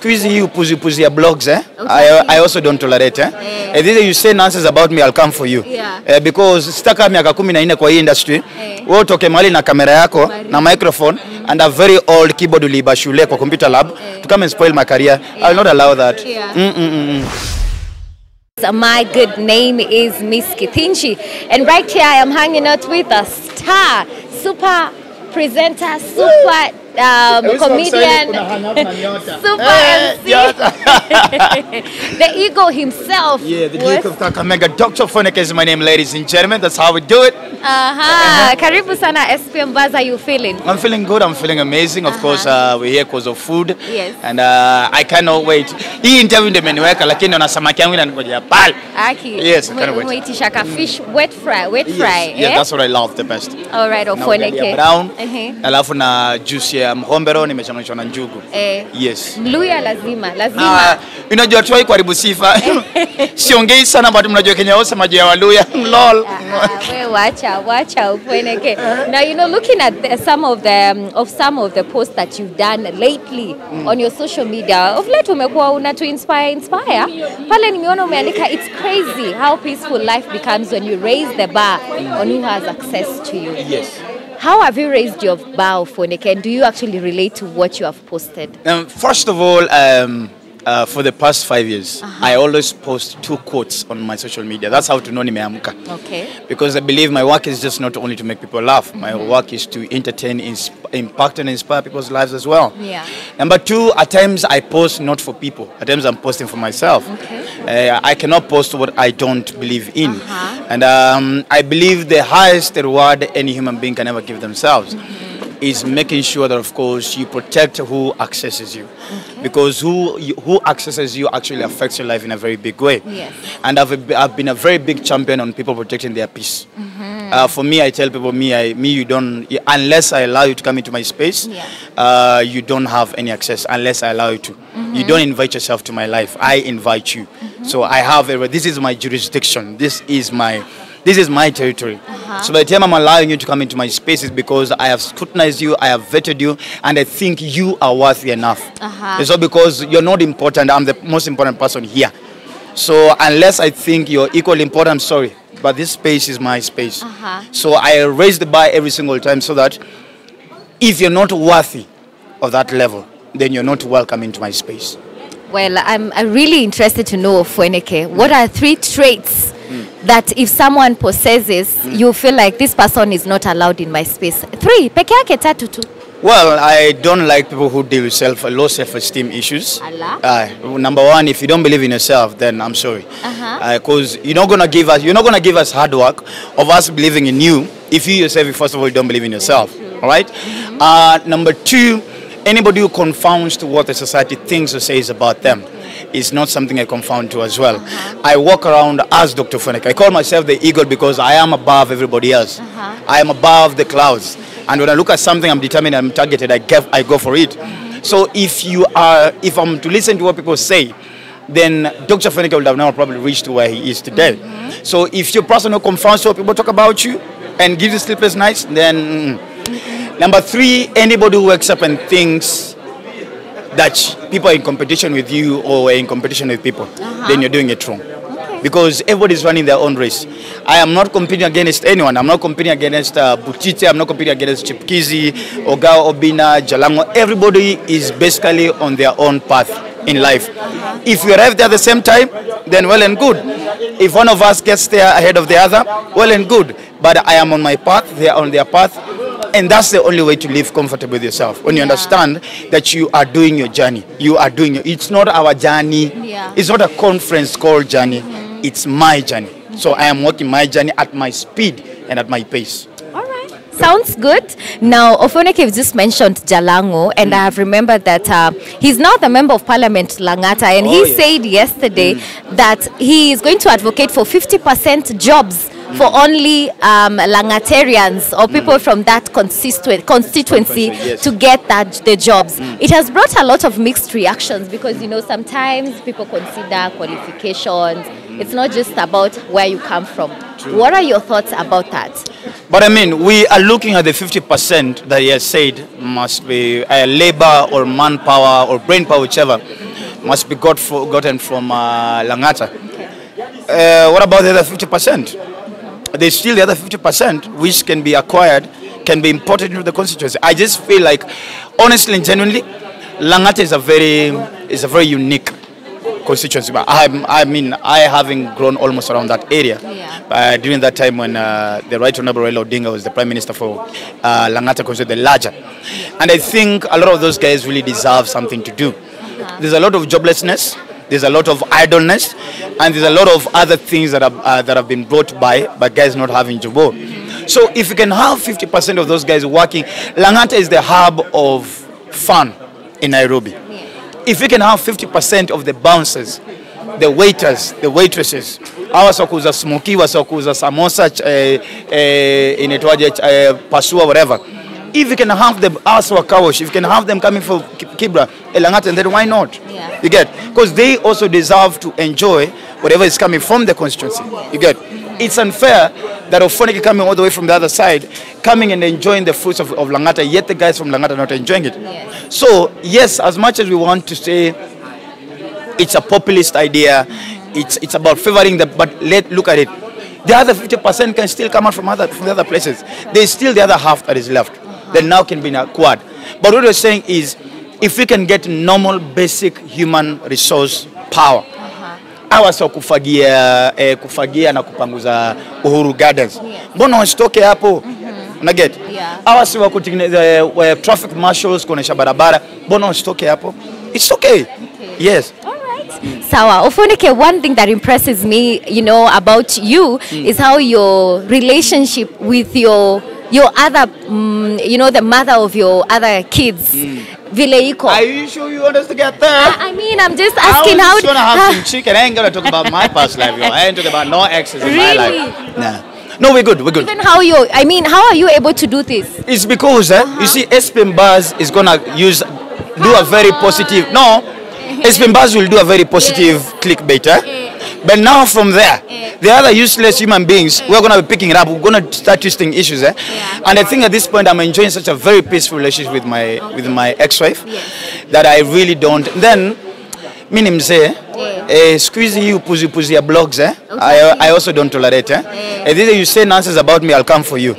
squeeze you upuzi upuzi ya blogs, eh? Okay. I also don't tolerate, eh? If you say nonsense about me, I'll come for you. Yeah. Because sitaka miaka 14 kwa hii industry, wewe utoke mahali na kamera yako na microphone and a very old keyboard uliiba shule kwa computer lab to come and spoil my career. I'll not allow that. My good name is Miss Kithinchi, and right here I am hanging out with a star, super presenter, super comedian, super MC, the ego himself. Yeah, the Duke of Kakamega. Dr. Ofweneke is my name, ladies and gentlemen. That's how we do it. Karibu sana SPM Buzz, how are you feeling? I'm feeling good. I'm feeling amazing. Of course, we're here because of food. Yes. And I cannot wait. Hii interview ndio imeniweka lakini na samaki yangu inaningojea pale. Aki. Yes, I can't wait. Umeitisha ka fish wet fry, Yes, yeah, that's what I love the best. All right, Ofweneke. Brown. Alafu na juice ya mhombero nimechanganishwa na njugu. Yes. Mluya lazima. Unajua tuwai kuharibu sifa. Siongei sana but mnajua Kenya wote maji ya Waluya. Lol. We watch out, Ofweneke. Now, you know, looking at some of the posts that you've done lately on your social media, of late umekuwa una to inspire. Pale nimeona umeandika, it's crazy how peaceful life becomes when you raise the bar on who has access to you. Yes. How have you raised your bar, Ofweneke, and do you actually relate to what you have posted? First of all, for the past 5 years, I always post 2 quotes on my social media. That's how to know nimeamka. Okay. Because I believe my work is just not only to make people laugh. My work is to entertain, impact and inspire people's lives as well. Yeah. Number 2, at times I post not for people. At times I'm posting for myself. Okay. I cannot post what I don't believe in. And I believe the highest reward any human being can ever give themselves is making sure that, of course, you protect who accesses you. Because who accesses you actually affects your life in a very big way. Yes. And I've been a very big champion on people protecting their peace. For me, I tell people, you don't, unless I allow you to come into my space, you don't have any access unless I allow you to. You don't invite yourself to my life. I invite you. So I have this is my jurisdiction. This is my territory. So by the time I'm allowing you to come into my space is because I have scrutinized you, I have vetted you, and I think you are worthy enough. It's not because you're not important, I'm the most important person here. So unless I think you're equally important, I'm sorry, but this space is my space. So I raise the bar every single time so that if you're not worthy of that level, then you're not welcome into my space. Well, I'm really interested to know, Ofweneke, what are 3 traits that if someone possesses, you feel like this person is not allowed in my space? 3, peke yake tatu tu. Well, I don't like people who deal with low self-esteem issues. Number 1, if you don't believe in yourself, then I'm sorry, because you're not gonna give us hard work of us believing in you if you yourself, first of all, you don't believe in yourself. All right. Number 2, anybody who confounds to what the society thinks or says about them is not something I confound to as well. I walk around as Dr. Ofweneke. I call myself the eagle because I am above everybody else. I am above the clouds. And when I look at something, I'm determined, I'm targeted, I go for it. So if I'm to listen to what people say, then Dr. Ofweneke would have now probably reached to where he is today. So if you're a person who confounds to what people talk about you and gives you sleepless nights, then Number 3, anybody who wakes up and thinks that people are in competition with you or in competition with people, then you're doing it wrong. Because everybody's running their own race. I am not competing against anyone. I'm not competing against Butite. I'm not competing against Chipkizi, Oga, Obina, Jalango. Everybody is basically on their own path in life. If we arrive there at the same time, then well and good. If one of us gets there ahead of the other, well and good. But I am on my path, they are on their path. And that's the only way to live comfortably with yourself. When you understand that you are doing your journey. You are doing it. It's not our journey. It's not a conference called journey. It's my journey. So I am walking my journey at my speed and at my pace. All right. Sounds good. Now, Ofweneke just mentioned Jalango, and I have remembered that he's now the Member of Parliament, Langata, and he said yesterday that he is going to advocate for 50% jobs for only Langatarians or people from that constituency to get the jobs. It has brought a lot of mixed reactions because, you know, sometimes people consider qualifications. It's not just about where you come from. What are your thoughts about that? But I mean, we are looking at the 50% that he has said must be labor or manpower or brain power, whichever. must be gotten from Langata. What about the other 50%? There's still the other 50% which can be acquired, can be imported into the constituency. I just feel like, honestly and genuinely, Langata is a very unique constituency. I mean, I having grown almost around that area during that time when the Right Honorable Raila Odinga was the Prime Minister for Langata Constituency, the larger. And I think a lot of those guys really deserve something to do. There's a lot of joblessness, there's a lot of idleness, and there's a lot of other things that have been brought by guys not having job. So if you can have 50% of those guys working, Langata is the hub of fun in Nairobi. If you can have 50% of the bouncers, the waiters, the waitresses, awasakuza smoky, wasakuza samosa, pasua, whatever. If you can have them, if you can have them coming for Kibra, Langata, then why not? You get? Because they also deserve to enjoy whatever is coming from the constituency. You get? It's unfair that Ofweneke coming all the way from the other side, coming and enjoying the fruits of Langata, yet the guys from Langata are not enjoying it. So, yes, as much as we want to say it's a populist idea, it's about favoring the, but look at it. The other 50% can still come out from the other places. There's still the other half that is left that now can be acquired. But what we're saying is, if we can get normal, basic human resource power, awasa kufagia na kupanguza Uhuru Gardens. Mbona wasitoke hapo? Unaget? Awasi wa kutengeneza traffic marshals kuonesha barabara. Mbona wasitoke hapo? It's okay. Yes. Sawa, Ofweneke, one thing that impresses me, about you is how your relationship with your other, the mother of your other kids. Are you sure you want us to get there? I mean, I'm just asking how. I'm just gonna have some chicken. I ain't gonna talk about my past life, yo. I ain't talking about no exes in my life. Nah. No, we're good. Even how are you able to do this? It's because you see, SPM Buzz is gonna do a very positive. No, SPM Buzz will do a very positive clickbait. But now from there, the other useless human beings, we're going to be picking it up. We're going to start twisting issues. And I think at this point, I'm enjoying such a very peaceful relationship with my ex-wife that I really don't. Then, minim say, squeeze hiyo upuzi ya blogs. I also don't tolerate. If you say nonsense about me, I'll come for you.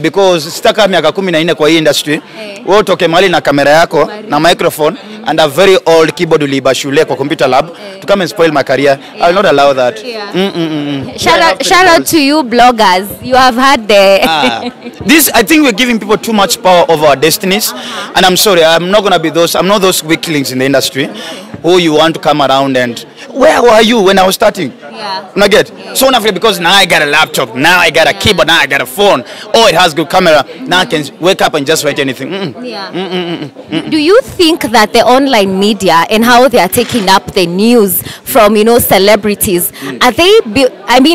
Because sitaka miaka 14 kwa hii industry. Wewe utoke mahali na kamera yako na microphone and a very old keyboard uliiba shule kwa computer lab to come and spoil my career. I'll not allow that. Shout out to you bloggers. You have had this. I think we're giving people too much power over our destinies, and I'm sorry, I'm not those weaklings in the industry who you want to come around and where were you when I was starting? So now because now I got a laptop, now I got a keyboard, now I got a phone. Oh, it has good camera. Now I can wake up and just write anything. Do you think that the online media and how they are taking up the news from celebrities, are they?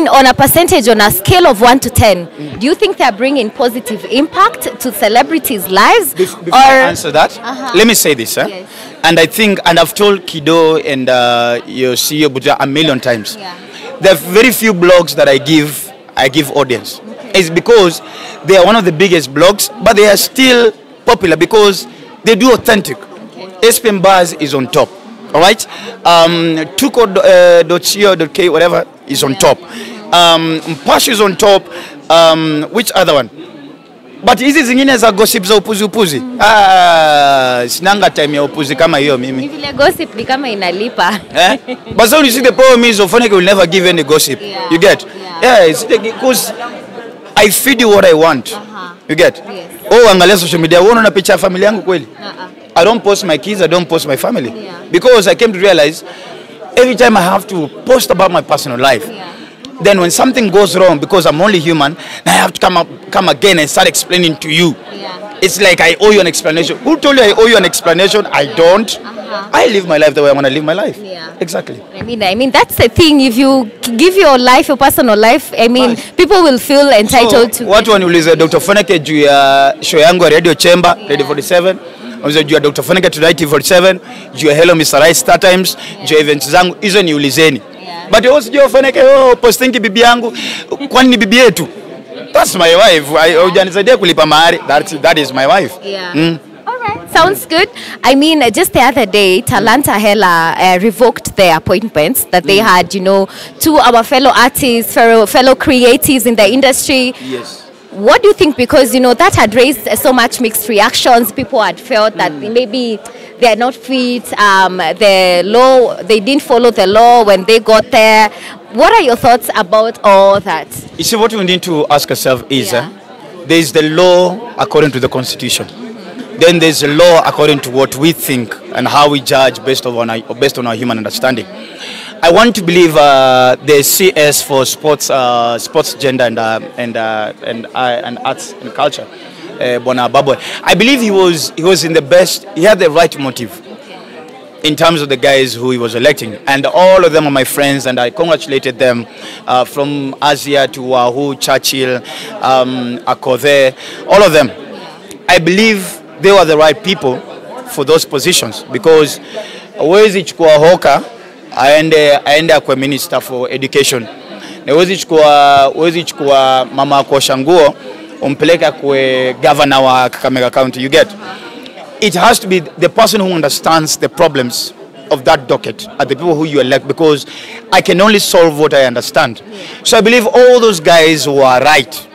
On a percentage, on a scale of 1 to 10, do you think they are bringing positive impact to celebrities' lives? Before I answer that, let me say this. And I think, and I've told Kido and your CEO Buja a million times. There are very few blogs that I give audience. It's because they are one of the biggest blogs, but they are still popular because they do authentic. SPM Buzz is on top. All right? Tuko.co.k, whatever, is on top. Mpash is on top. Which other one? But hizi zingine za gossip za upuzi. Sinanga time ya upuzi kama hiyo mimi. Ni vile gossip ni kama inalipa. But so you see the problem is Ofweneke will never give any gossip. You get? It's because I feed you what I want. You get? Oh, angalia social media. Uone na picha ya familia yangu kweli? I don't post my kids, I don't post my family. Because I came to realize every time I have to post about my personal life. Then when something goes wrong, because I'm only human, I have to come again and start explaining to you. It's like I owe you an explanation. Who told you I owe you an explanation? I don't. I live my life the way I want to live my life. Exactly. I mean that's the thing. If you give your life, your personal life, people will feel entitled to. Watu waniuliza Dr. Ofweneke juu ya show yangu ya Radio Chamber, Radio 47. Waniuliza juu ya Dr. Ofweneke Tonight 47, juu ya Hello Mr. Rice Star Times, juu ya events zangu. Hizo niulizeni. But you also Ofweneke, postingi bibi yangu, kwani ni bibi yetu? That's my wife. Hujanisaidia kulipa mahari. That is my wife. All right. Sounds good. I mean, just the other day, Talanta Hela revoked their appointments that they had, you know, to our fellow artists, fellow creatives in the industry. Yes. What do you think? Because, you know, that had raised so much mixed reactions. People had felt that maybe they are not fit. The law, they didn't follow the law when they got there. What are your thoughts about all that? You see, what we need to ask ourselves is, there is the law according to the Constitution. Then there's a law according to what we think and how we judge based on our human understanding. I want to believe the CS for sports, gender and arts and culture, Bona Baboy. I believe he was in the best. He had the right motive in terms of the guys who he was electing, and all of them are my friends, and I congratulated them from Asia to Wahoo, Churchill, Akothe, all of them. I believe they were the right people for those positions, because huwezi chukua hoka aende akwe minister for education, na huwezi chukua mama akosha nguo umpeleka kwe governor wa Kakamega County. You get? It has to be the person who understands the problems of that docket are the people who you elect, because I can only solve what I understand. So I believe all those guys were right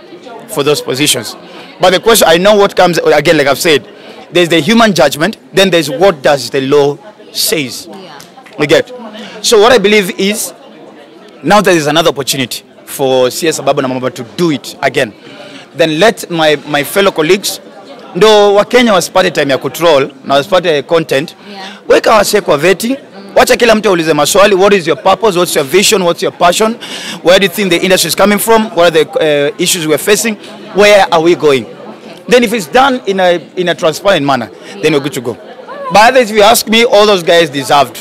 for those positions. But the question, I know what comes, again, like I've said, there's the human judgment, then there's what does the law says. You get? So what I believe is, now there is another opportunity for CS Ababa Namamba to do it again. Then let my fellow colleagues, ndo Wakenya wasipate time ya control na wasipate content, weka wase kwa vetting, wacha kila mtu aulize maswali. What is your purpose? What's your vision? What's your passion? Where do you think the industry is coming from? What are the issues we're facing? Where are we going? Then if it's done in a transparent manner, then we're good to go. But if you ask me, all those guys deserved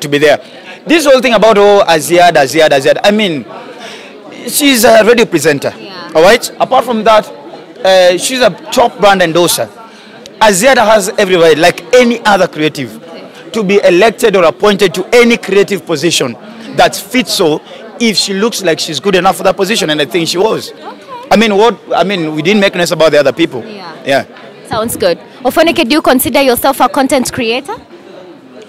to be there. This whole thing about Aziad, I mean, she's a radio presenter, all right? Apart from that, she's a top brand endorser. Aziad has every right, like any other creative, to be elected or appointed to any creative position that fits so, if she looks like she's good enough for that position, and I think she was. I mean, we didn't make noise about the other people. Yeah. Sounds good. Ofweneke, do you consider yourself a content creator?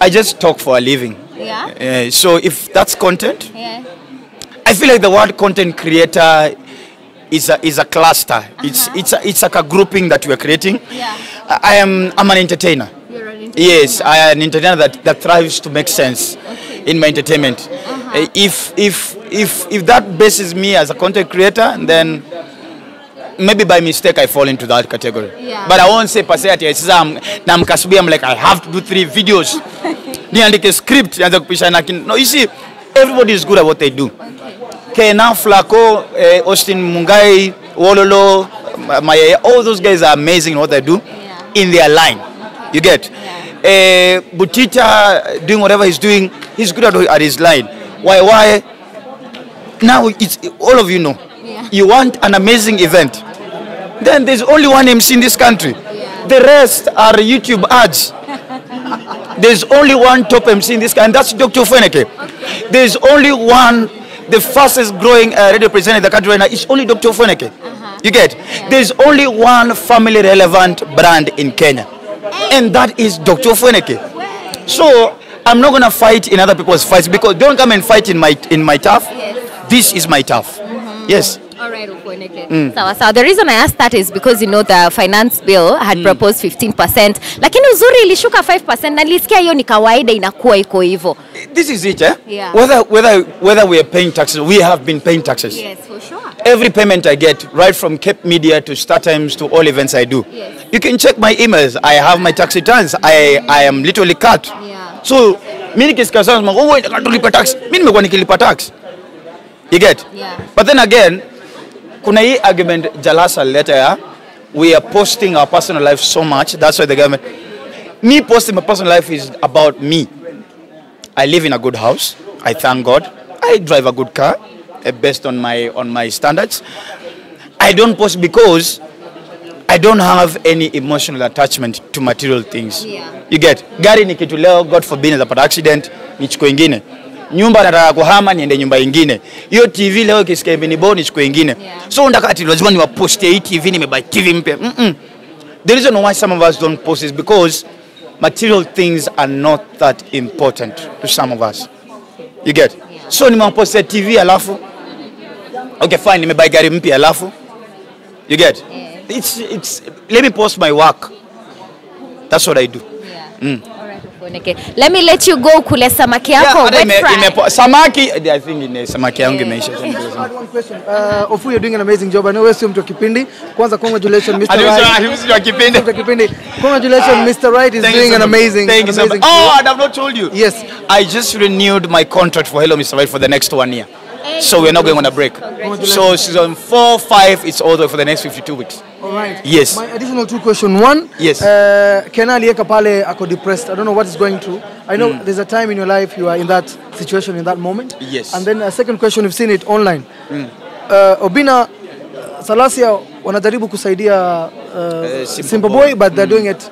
I just talk for a living. Yeah. So if that's content, I feel like the word content creator is a cluster. It's like a grouping that we're creating. I'm an entertainer. You're an entertainer. Yes, I am an entertainer that thrives to make sense in my entertainment. If that bases me as a content creator, then maybe by mistake I fall into that category. But I won't say per se I'm like I have to do 3 videos. Niandike script. No, you see, everybody is good at what they do. Kena, Flako, Austin Mungai, Wololo, Maya, all those guys are amazing in what they do in their line. You get? Butita doing whatever he's doing, he's good at his line. Why? Now, it's all of you know. You want an amazing event. Then there's only one MC in this country. The rest are YouTube ads. There's only one top MC in this country, and that's Dr. Ofweneke. There's only one, the fastest growing radio presenter in the country right now, it's only Dr. Ofweneke. You get? There's only one family relevant brand in Kenya, and that is Dr. Ofweneke. So I'm not gonna fight in other people's fights, because don't come and fight in my turf. This is my turf. Yes. All right, Ofweneke. So the reason I asked that is because, you know, the finance bill had proposed 15%. Lakini uzuri ilishuka 5%, na nilisikia hiyo ni kawaida inakuwa iko hivyo. This is it, Whether we are paying taxes, we have been paying taxes. Yes, for sure. Every payment I get, right from Cape Media to Star Times to all events I do. You can check my emails. I have my tax returns. I am literally cut. So, mimi nikisikia nikatulipa tax, mimi nimekuwa nikilipa tax. You get? But then again, kuna hii argument Jalasa letter, we are posting our personal life so much, that's why the government, me posting my personal life is about me. I live in a good house, I thank God. I drive a good car, based on my standards. I don't post because I don't have any emotional attachment to material things. You get? Gari nikitu leo, God forbid, napata accident, nichukue ingine. Nyumba nataka kuhama niende nyumba ingine. Hiyo TV leo kisikia imenibo nichukue ingine. So ndakati lazima niwaposte hii TV, nimebuy TV mpya. The reason why some of us don't post is because material things are not that important to some of us. You get? So nimepostia TV alafu. Okay, fine, nimebuy gari mpya alafu. You get? It's let me post my work. That's what I do. Let me let you go kule samaki yako. Samaki, I think in samaki yangu imeisha. One question. Ofu, you're doing an amazing job. I know we're still to Kipindi. Kwanza, congratulations, Mr. Right. Congratulations, Mr. Right is doing an amazing. Thank you so much. Oh, I have not told you. Yes. I just renewed my contract for Hello Mr. Right for the next 1 year. So we're not going on a break. So season 4, 5, it's all the way for the next 52 weeks. All right. Yes. My additional 2 questions. One, yes. Kena aliyeka pale ako depressed. I don't know what is going through. I know there's a time in your life you are in that situation, in that moment. Yes. And then a second question, you've seen it online. Obina, Salasia wanajaribu kusaidia Simple Boy, but they're doing it.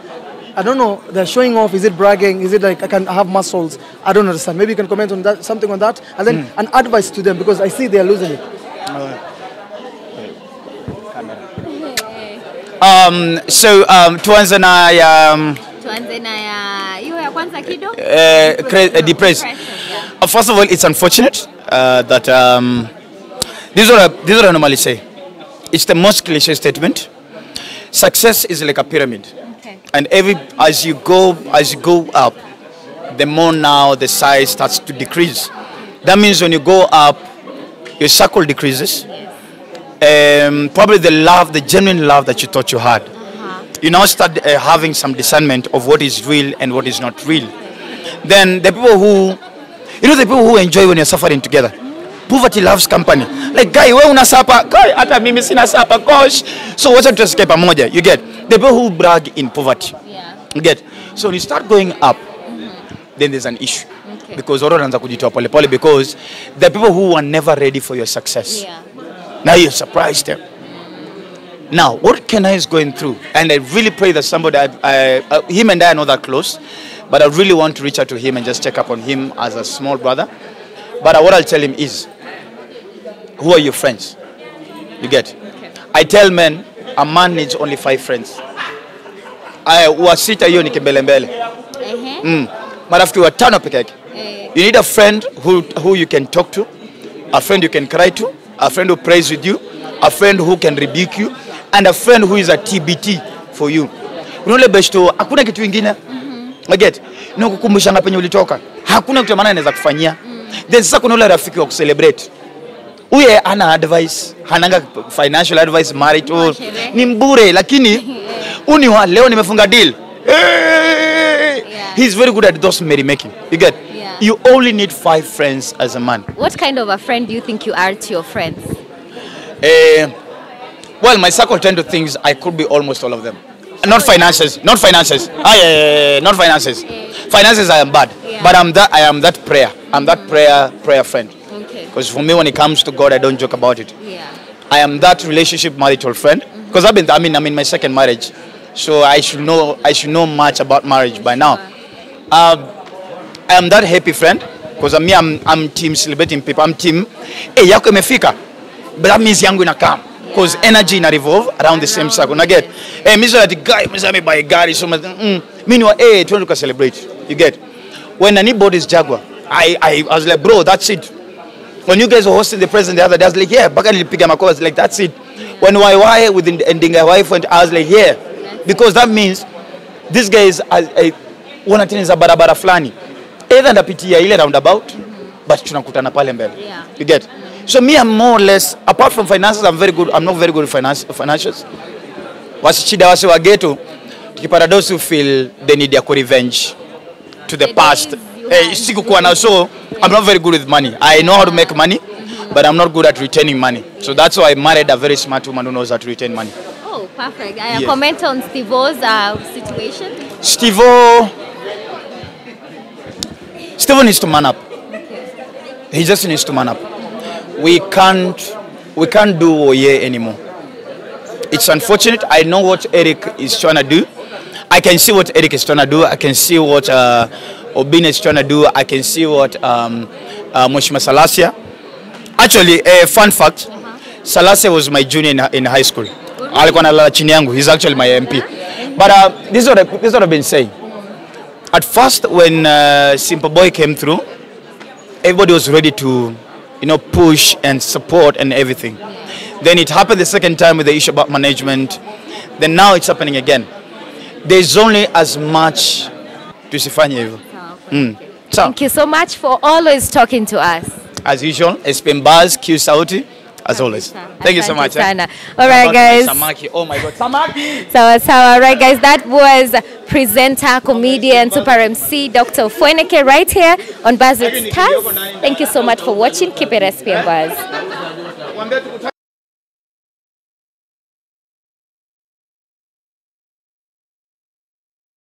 I don't know, they're showing off. Is it bragging? Is it like I can have muscles? I don't understand. Maybe you can comment on that, something on that. And then an advice to them, because I see they're losing it. Tuanze na hiyo ya kwanza kido? Depressed. First of all, it's unfortunate that this is what I normally say. It's the most cliche statement. Success is like a pyramid. And as you go up, the more now the size starts to decrease. That means when you go up, your circle decreases. Probably the genuine love that you thought you had. You now start having some discernment of what is real and what is not real. Then the people who enjoy when you're suffering together. Poverty loves company. Like, guy, we unasapa, guy, hata mimi sina sapa, gosh. So what's to escape pamoja? You get? The people who brag in poverty. You get? So when you start going up, then there's an issue. Because because the people who were never ready for your success. Now you're surprised them. Now, what Kena is going through, and I really pray that somebody, him and I are not that close, but I really want to reach out to him and just check up on him as a small brother. But what I'll tell him is, who are your friends? You get? I tell men, a man needs only 5 friends. Wasita hiyo ni kimbelembele. Marafiki watano peke yake. You need a friend who you can talk to, a friend you can cry to, a friend who prays with you, a friend who can rebuke you, and a friend who is a TBT for you. Unaule beshto, hakuna kitu kingine. Get? Kukumbushana penye ulitoka. Hakuna kitu maana anaweza kufanyia. Then sasa kuna ule rafiki wa kucelebrate. Uye ana advice, hananga financial advice, marital, ni mbure, lakini uniwa leo nimefunga deal. He's very good at those merrymaking. You get? You only need 5 friends as a man. What kind of a friend do you think you are to your friends? Well, my circle tend to think I could be almost all of them. Not finances. Not finances. Not finances. Finances I am bad. But I am that prayer. I'm that prayer friend. Because for me, when it comes to God, I don't joke about it. I am that relationship marital friend. Because I'm in my second marriage. So I should know much about marriage by now. I am that happy friend. Because I'm team celebrating people. I'm team, yako imefika. But that means yangu inakam. Because energy ina revolve around the same circle. Now get, Mr. That guy, Mr. by Gary, so much. Meanwhile, trying to celebrate. You get? When anybody's Jaguar, I was like, bro, that's it. When you guys were hosting the president the other day, I was like, yeah, Bakari Pigamako was like, that's it. When YY with the ending my wife went, I was like, yeah. Because that means this guy is one of things barabara flani. Either ndapitia ile roundabout, but tunakutana pale mbele. You get? So me, I'm more or less, apart from finances, I'm not very good with financials. Wasichida wase wa ghetto, tukiparadosi feel they need their revenge to the past. So I'm not very good with money. I know how to make money, but I'm not good at retaining money. So that's why I married a very smart woman who knows how to retain money. Oh, perfect. I comment on Steve-O's situation. Steve-O needs to man up. He just needs to man up. We can't do Oye anymore. It's unfortunate. I know what Eric is trying to do. I can see what Eric is trying to do. I can see what Obina is trying to do. I can see what Mheshimiwa Salasia. Actually, a fun fact, Salasia was my junior in high school. Alikuwa analala chini yangu. He's actually my MP. But this is what I've been saying. At first, when Simple Boy came through, everybody was ready to, push and support and everything. Then it happened the second time with the issue about management. Then now it's happening again. There's only as much to sifanye hivyo. Thank you so much for always talking to us. As usual, it's been Buzz, Q Sauti, as always. Thank you so much. All right, guys. Samaki. Oh my God, Samaki. All right, guys. That was presenter, comedian, super MC, Dr. Ofweneke, right here on Buzz with Stars. Thank you so much for watching. Keep it SP and Buzz.